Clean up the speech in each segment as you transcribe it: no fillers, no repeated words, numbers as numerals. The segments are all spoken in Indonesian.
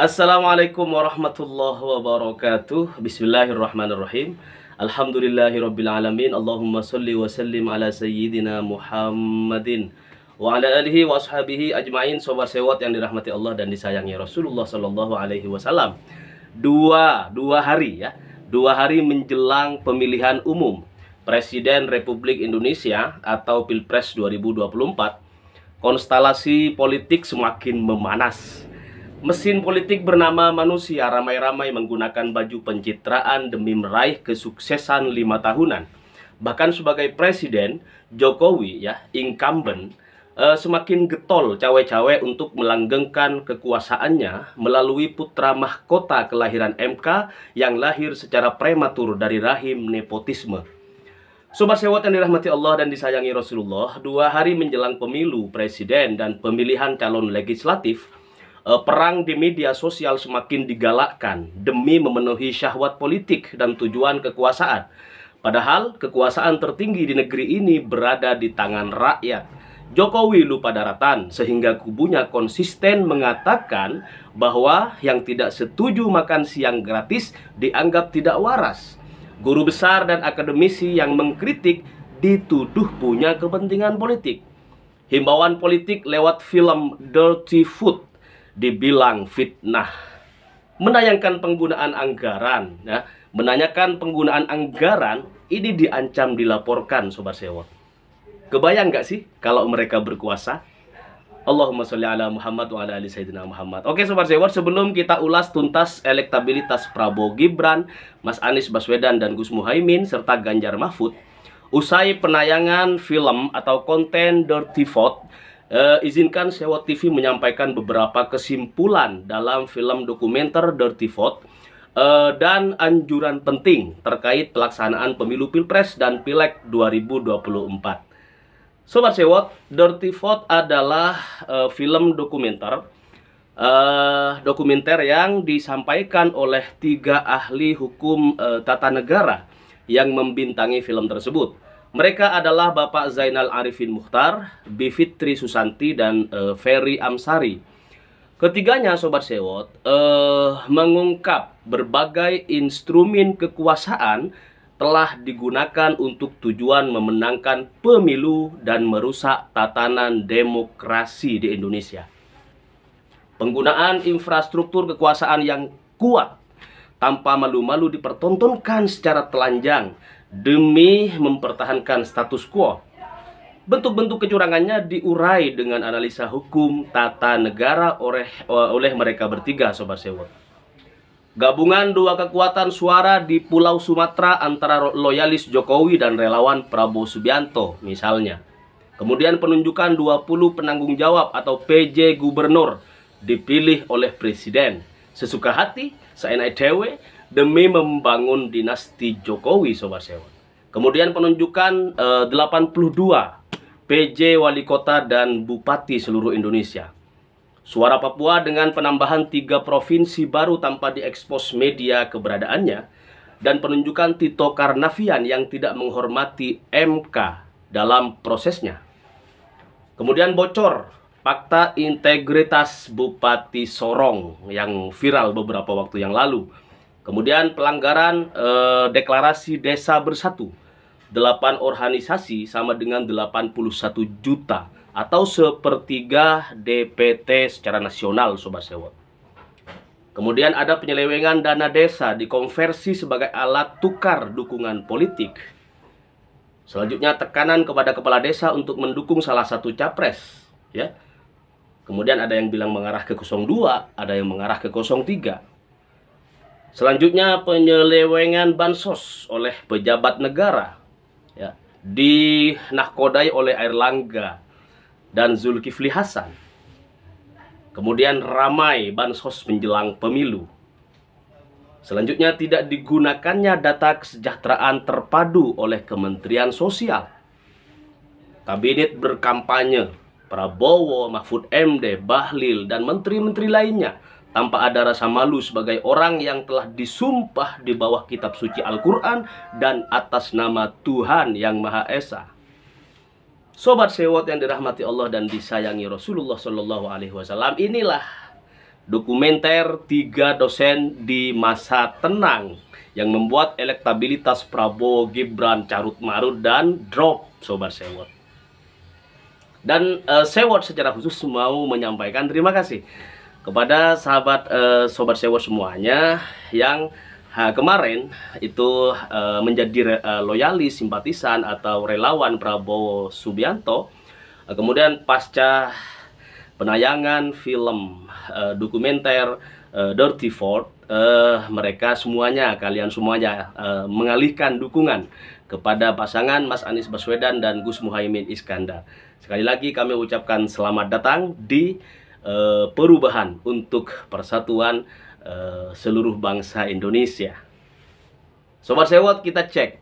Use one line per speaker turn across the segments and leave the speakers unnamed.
Assalamualaikum warahmatullahi wabarakatuh. Bismillahirrahmanirrahim. Alhamdulillahirabbil alamin. Allahumma shalli wa sallim ala sayyidina Muhammadin wa ala alihi wa ashabihi ajmain. Sobat sewot yang dirahmati Allah dan disayangi Rasulullah sallallahu alaihi wasallam. Dua hari menjelang pemilihan umum Presiden Republik Indonesia atau Pilpres 2024, konstelasi politik semakin memanas. Mesin politik bernama manusia ramai-ramai menggunakan baju pencitraan demi meraih kesuksesan 5 tahunan. Bahkan sebagai presiden, Jokowi incumbent, semakin getol cawe-cawe untuk melanggengkan kekuasaannya melalui putra mahkota kelahiran MK yang lahir secara prematur dari rahim nepotisme. Sobat sewot yang dirahmati Allah dan disayangi Rasulullah, 2 hari menjelang pemilu presiden dan pemilihan calon legislatif, perang di media sosial semakin digalakkan demi memenuhi syahwat politik dan tujuan kekuasaan. Padahal kekuasaan tertinggi di negeri ini berada di tangan rakyat. Jokowi lupa daratan sehingga kubunya konsisten mengatakan bahwa yang tidak setuju makan siang gratis dianggap tidak waras. Guru besar dan akademisi yang mengkritik dituduh punya kepentingan politik. Himbauan politik lewat film Dirty Food dibilang fitnah. Menanyakan penggunaan anggaran ini diancam dilaporkan, sobat sewot. Kebayang nggak sih kalau mereka berkuasa? Allahumma sholli ala Muhammad wa ala ali sayyidina Muhammad. Oke sobat sewot, sebelum kita ulas tuntas elektabilitas Prabowo Gibran, Mas Anies Baswedan dan Gus Muhaimin serta Ganjar Mahfud usai penayangan film atau konten Dirty Food, izinkan Sewot TV menyampaikan beberapa kesimpulan dalam film dokumenter Dirty Food dan anjuran penting terkait pelaksanaan pemilu Pilpres dan Pileg 2024. Sobat Sewot, Dirty Food adalah film dokumenter yang disampaikan oleh 3 ahli hukum tata negara yang membintangi film tersebut. Mereka adalah Bapak Zainal Arifin Mukhtar, Bivitri Susanti, dan Ferry Amsari. Ketiganya, sobat sewot, mengungkap berbagai instrumen kekuasaan telah digunakan untuk tujuan memenangkan pemilu dan merusak tatanan demokrasi di Indonesia. Penggunaan infrastruktur kekuasaan yang kuat tanpa malu-malu dipertontonkan secara telanjang demi mempertahankan status quo. Bentuk-bentuk kecurangannya diurai dengan analisa hukum tata negara oleh mereka bertiga, sobat sewot. Gabungan 2 kekuatan suara di Pulau Sumatera antara loyalis Jokowi dan relawan Prabowo Subianto misalnya. Kemudian penunjukan 20 penanggung jawab atau PJ gubernur dipilih oleh presiden sesuka hati, seenak dewe, demi membangun dinasti Jokowi, sobat sewot. Kemudian penunjukan 82 PJ wali kota dan bupati seluruh Indonesia. Suara Papua dengan penambahan 3 provinsi baru tanpa diekspos media keberadaannya. Dan penunjukan Tito Karnavian yang tidak menghormati MK dalam prosesnya. Kemudian bocor fakta integritas Bupati Sorong yang viral beberapa waktu yang lalu. Kemudian pelanggaran deklarasi desa bersatu. 8 organisasi sama dengan 81 juta atau sepertiga DPT secara nasional, sobat sewot. Kemudian ada penyelewengan dana desa dikonversi sebagai alat tukar dukungan politik. Selanjutnya tekanan kepada kepala desa untuk mendukung salah satu capres, ya. Kemudian ada yang bilang mengarah ke 02, ada yang mengarah ke 03. Selanjutnya penyelewengan bansos oleh pejabat negara, ya, dinahkodai oleh Airlangga dan Zulkifli Hasan. Kemudian ramai bansos menjelang pemilu. Selanjutnya tidak digunakannya data kesejahteraan terpadu oleh Kementerian Sosial. Kabinet berkampanye, Prabowo, Mahfud MD, Bahlil, dan menteri-menteri lainnya tanpa ada rasa malu sebagai orang yang telah disumpah di bawah kitab suci Al-Quran dan atas nama Tuhan yang Maha Esa. Sobat sewot yang dirahmati Allah dan disayangi Rasulullah Shallallahu Alaihi Wasallam, inilah dokumenter 3 dosen di masa tenang yang membuat elektabilitas Prabowo Gibran carut marut dan drop, Sobat Sewot. Dan Sewot secara khusus mau menyampaikan terima kasih kepada sahabat Sobat Sewot semuanya yang kemarin itu menjadi loyalis, simpatisan atau relawan Prabowo Subianto. Kemudian pasca penayangan film dokumenter Dirty Fort, mereka semuanya, kalian semuanya mengalihkan dukungan kepada pasangan Mas Anies Baswedan dan Gus Muhaimin Iskandar. Sekali lagi kami ucapkan selamat datang di perubahan untuk persatuan seluruh bangsa Indonesia. Sobat Sewot, kita cek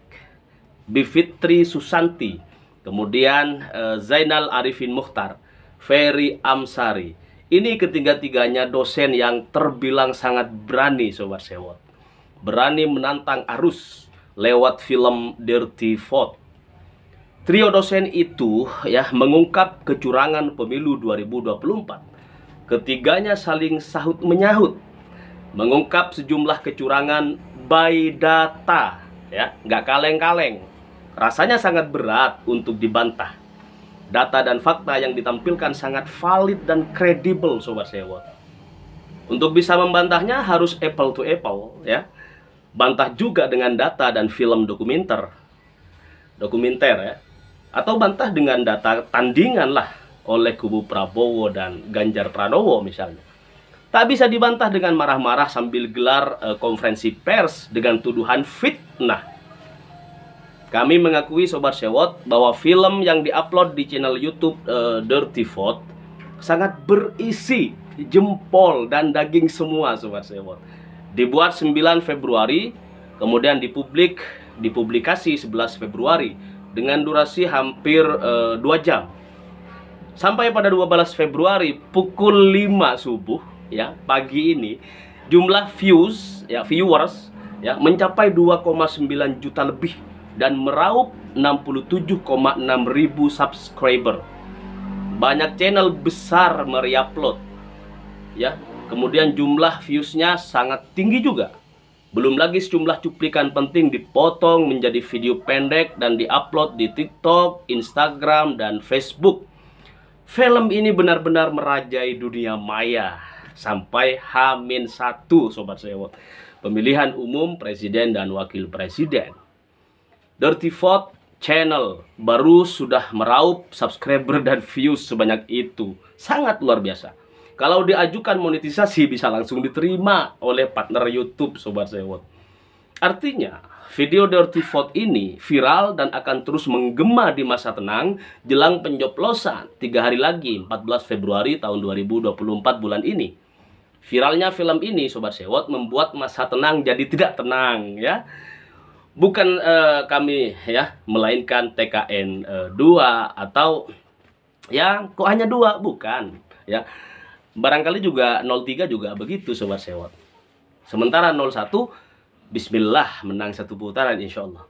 Bivitri Susanti, kemudian Zainal Arifin Mukhtar, Ferry Amsari. Ini ketiga-tiganya dosen yang terbilang sangat berani, Sobat Sewot. Berani menantang arus lewat film Dirty Vote. Trio dosen itu ya mengungkap kecurangan pemilu 2024. Ketiganya saling sahut menyahut, mengungkap sejumlah kecurangan by data, ya, nggak kaleng-kaleng. Rasanya sangat berat untuk dibantah. Data dan fakta yang ditampilkan sangat valid dan kredibel, Sobat Sewot. Untuk bisa membantahnya harus apple to apple, ya. Bantah juga dengan data dan film dokumenter ya. Atau bantah dengan data tandingan lah oleh kubu Prabowo dan Ganjar Pranowo misalnya. Tak bisa dibantah dengan marah-marah sambil gelar konferensi pers dengan tuduhan fitnah. Kami mengakui, Sobat Sewot, bahwa film yang diupload di channel YouTube Dirty Vote sangat berisi jempol dan daging semua, Sobat Sewot. Dibuat 9 Februari, kemudian dipublikasi 11 Februari dengan durasi hampir 2 jam. Sampai pada 12 Februari pukul 5 subuh, ya, pagi ini, jumlah viewers ya mencapai 2,9 juta lebih dan meraup 67,6 ribu subscriber. Banyak channel besar mereupload, ya. Kemudian jumlah viewsnya sangat tinggi juga. Belum lagi sejumlah cuplikan penting dipotong menjadi video pendek dan diupload di TikTok, Instagram, dan Facebook. Film ini benar-benar merajai dunia maya sampai H-1, Sobat Sewot, pemilihan umum presiden dan wakil presiden. Dirty Vote channel baru sudah meraup subscriber dan views sebanyak itu. Sangat luar biasa. Kalau diajukan monetisasi bisa langsung diterima oleh partner YouTube, Sobat Sewot. Artinya, video Dirty Vote ini viral dan akan terus menggema di masa tenang jelang pencoblosan 3 hari lagi, 14 Februari tahun 2024 bulan ini. Viralnya film ini, Sobat Sewot, membuat masa tenang jadi tidak tenang, ya. Bukan kami, ya, melainkan TKN 2 atau ya kok hanya 2, bukan, ya. Barangkali juga 03 juga begitu, Sobat Sewot. Sementara 01 bismillah menang 1 putaran insya Allah.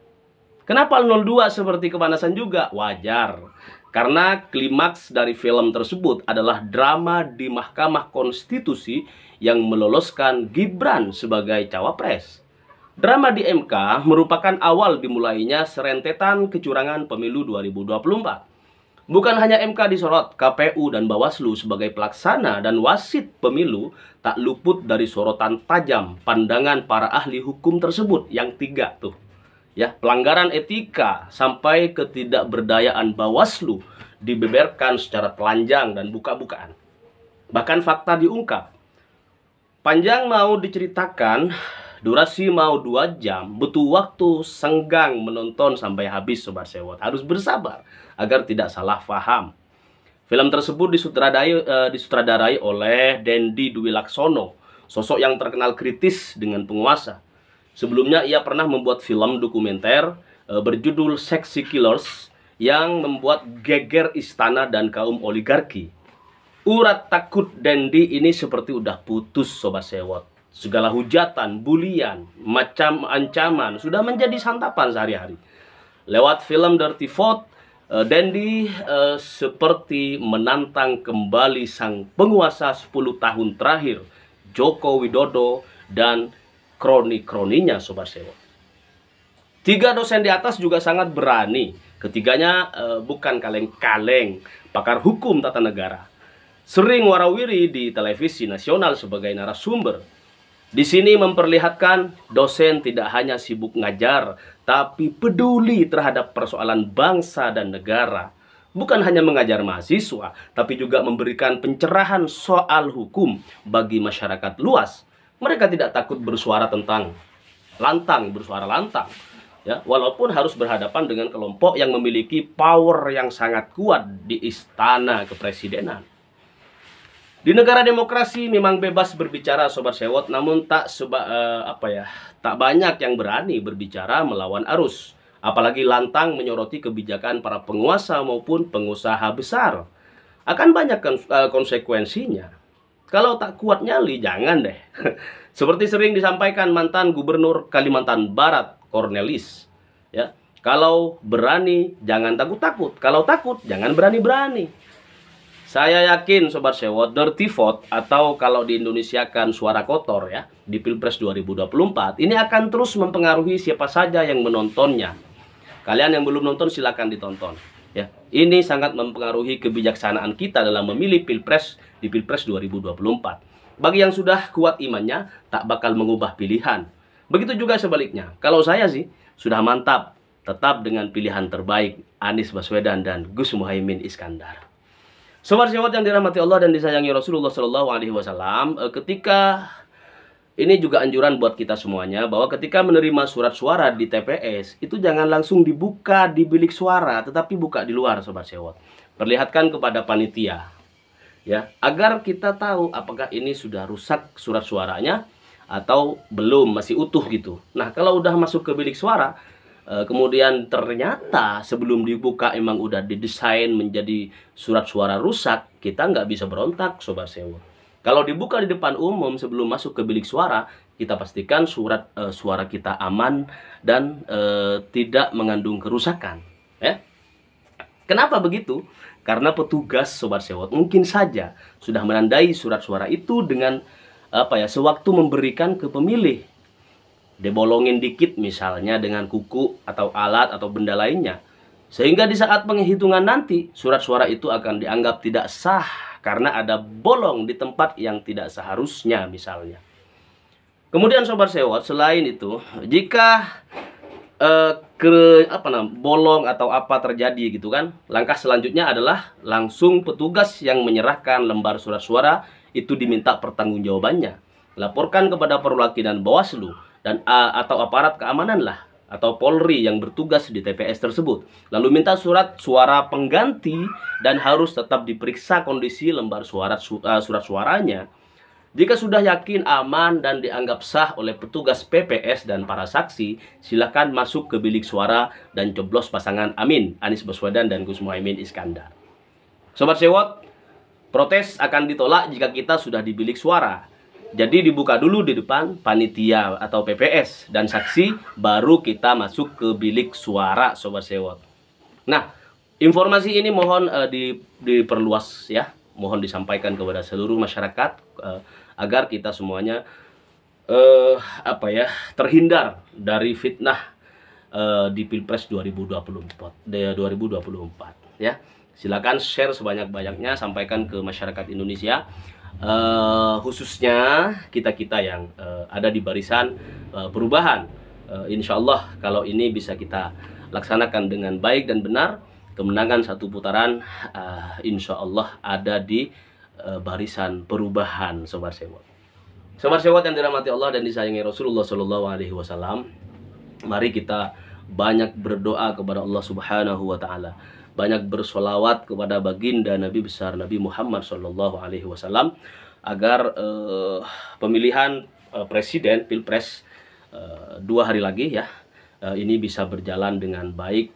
Kenapa 02 seperti kepanasan juga? Wajar. Karena klimaks dari film tersebut adalah drama di Mahkamah Konstitusi yang meloloskan Gibran sebagai cawapres. Drama di MK merupakan awal dimulainya serentetan kecurangan pemilu 2024. Bukan hanya MK disorot, KPU dan Bawaslu sebagai pelaksana dan wasit pemilu tak luput dari sorotan tajam pandangan para ahli hukum tersebut yang 3 tuh. Ya, pelanggaran etika sampai ketidakberdayaan Bawaslu dibeberkan secara telanjang dan buka-bukaan. Bahkan fakta diungkap. Panjang mau diceritakan, durasi mau 2 jam, butuh waktu senggang menonton sampai habis, Sobat Sewot. Harus bersabar agar tidak salah paham. Film tersebut disutradarai oleh Dendi Dwi Laksono, sosok yang terkenal kritis dengan penguasa. Sebelumnya ia pernah membuat film dokumenter berjudul Sexy Killers yang membuat geger istana dan kaum oligarki. Urat takut Dendi ini seperti udah putus, Sobat Sewot. Segala hujatan, bulian, macam ancaman sudah menjadi santapan sehari-hari. Lewat film Dirty Vote, Dendi seperti menantang kembali sang penguasa 10 tahun terakhir Joko Widodo, dan kroni-kroninya, Sobat Sewot. Tiga dosen di atas juga sangat berani. Ketiganya bukan kaleng-kaleng pakar hukum tata negara. Sering warawiri di televisi nasional sebagai narasumber. Di sini memperlihatkan dosen tidak hanya sibuk ngajar, tapi peduli terhadap persoalan bangsa dan negara. Bukan hanya mengajar mahasiswa, tapi juga memberikan pencerahan soal hukum bagi masyarakat luas. Mereka tidak takut bersuara lantang. Ya, walaupun harus berhadapan dengan kelompok yang memiliki power yang sangat kuat di istana kepresidenan. Di negara demokrasi memang bebas berbicara, Sobat Sewot, namun tak banyak yang berani berbicara melawan arus, apalagi lantang menyoroti kebijakan para penguasa maupun pengusaha besar. Akan banyak konsekuensinya. Kalau tak kuat nyali, jangan deh. Seperti sering disampaikan mantan Gubernur Kalimantan Barat, Cornelis, ya, kalau berani jangan takut-takut, kalau takut jangan berani-berani. Saya yakin, Sobat Sewot, dirty vote atau kalau di Indonesia kan suara kotor ya, di Pilpres 2024 ini akan terus mempengaruhi siapa saja yang menontonnya. Kalian yang belum nonton silakan ditonton ya. Ini sangat mempengaruhi kebijaksanaan kita dalam memilih Pilpres di Pilpres 2024. Bagi yang sudah kuat imannya tak bakal mengubah pilihan. Begitu juga sebaliknya. Kalau saya sih sudah mantap tetap dengan pilihan terbaik Anies Baswedan dan Gus Muhaimin Iskandar. Sobat Sewot yang dirahmati Allah dan disayangi Rasulullah SAW, ketika ini juga anjuran buat kita semuanya bahwa ketika menerima surat suara di TPS itu jangan langsung dibuka di bilik suara, tetapi buka di luar, Sobat Sewot. Perlihatkan kepada panitia ya, agar kita tahu apakah ini sudah rusak surat suaranya atau belum, masih utuh gitu. Nah, kalau udah masuk ke bilik suara kemudian ternyata sebelum dibuka emang udah didesain menjadi surat suara rusak, kita nggak bisa berontak, Sobat Sewot. Kalau dibuka di depan umum sebelum masuk ke bilik suara, kita pastikan surat suara kita aman dan tidak mengandung kerusakan. Ya. Kenapa begitu? Karena petugas, Sobat Sewot, mungkin saja sudah menandai surat suara itu dengan sewaktu memberikan ke pemilih. Dibolongin dikit misalnya dengan kuku atau alat atau benda lainnya. Sehingga di saat penghitungan nanti surat suara itu akan dianggap tidak sah karena ada bolong di tempat yang tidak seharusnya misalnya. Kemudian Sobat Sewot, selain itu jika bolong atau apa terjadi gitu kan, langkah selanjutnya adalah langsung petugas yang menyerahkan lembar surat suara itu diminta pertanggungjawabannya. Laporkan kepada perwakilan Bawaslu dan atau aparat keamanan lah atau Polri yang bertugas di TPS tersebut. Lalu minta surat suara pengganti dan harus tetap diperiksa kondisi lembar surat suaranya. Jika sudah yakin aman dan dianggap sah oleh petugas PPS dan para saksi, silakan masuk ke bilik suara dan coblos pasangan Amin, Anies Baswedan dan Gus Muhaimin Iskandar. Sobat Sewot, protes akan ditolak jika kita sudah di bilik suara. Jadi dibuka dulu di depan panitia atau PPS dan saksi, baru kita masuk ke bilik suara, Sobat Sewot. Nah, informasi ini mohon diperluas ya, mohon disampaikan kepada seluruh masyarakat agar kita semuanya terhindar dari fitnah di Pilpres 2024 ya. Silakan share sebanyak-banyaknya, sampaikan ke masyarakat Indonesia. Khususnya kita-kita yang ada di barisan perubahan. Insya Allah kalau ini bisa kita laksanakan dengan baik dan benar, kemenangan satu putaran insya Allah ada di barisan perubahan, Sobat Sewot. Sobat Sewot yang dirahmati Allah dan disayangi Rasulullah SAW, mari kita banyak berdoa kepada Allah Subhanahu wa Ta'ala, banyak bersolawat kepada baginda Nabi besar Nabi Muhammad SAW agar pemilihan presiden Pilpres 2 hari lagi ya, ini bisa berjalan dengan baik,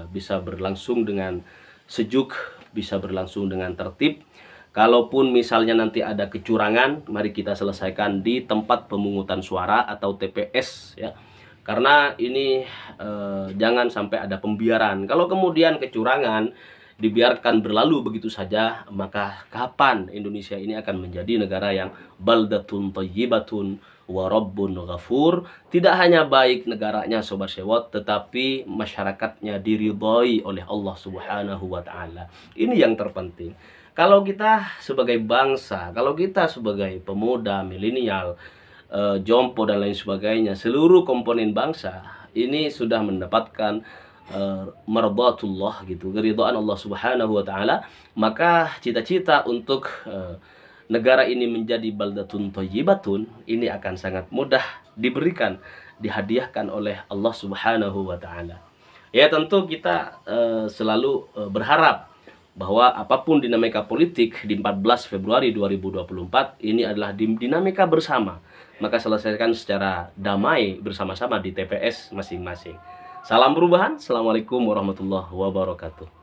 bisa berlangsung dengan sejuk, bisa berlangsung dengan tertib. Kalaupun misalnya nanti ada kecurangan, mari kita selesaikan di tempat pemungutan suara atau TPS ya. Karena ini jangan sampai ada pembiaran. Kalau kemudian kecurangan dibiarkan berlalu begitu saja, maka kapan Indonesia ini akan menjadi negara yang baldatun thayyibatun wa rabbun ghafur? Tidak hanya baik negaranya Sobat Sewot, tetapi masyarakatnya diridhoi oleh Allah Subhanahu wa taala. Ini yang terpenting. Kalau kita sebagai bangsa, kalau kita sebagai pemuda, milenial, jompo dan lain sebagainya, seluruh komponen bangsa ini sudah mendapatkan mardhatullah gitu, keridhaan Allah Subhanahu wa taala, maka cita-cita untuk negara ini menjadi baldatun thayyibatun ini akan sangat mudah diberikan, dihadiahkan oleh Allah Subhanahu wa taala. Ya, tentu kita selalu berharap bahwa apapun dinamika politik di 14 Februari 2024 ini adalah dinamika bersama, maka selesaikan secara damai bersama-sama di TPS masing-masing. Salam perubahan. Assalamualaikum warahmatullahi wabarakatuh.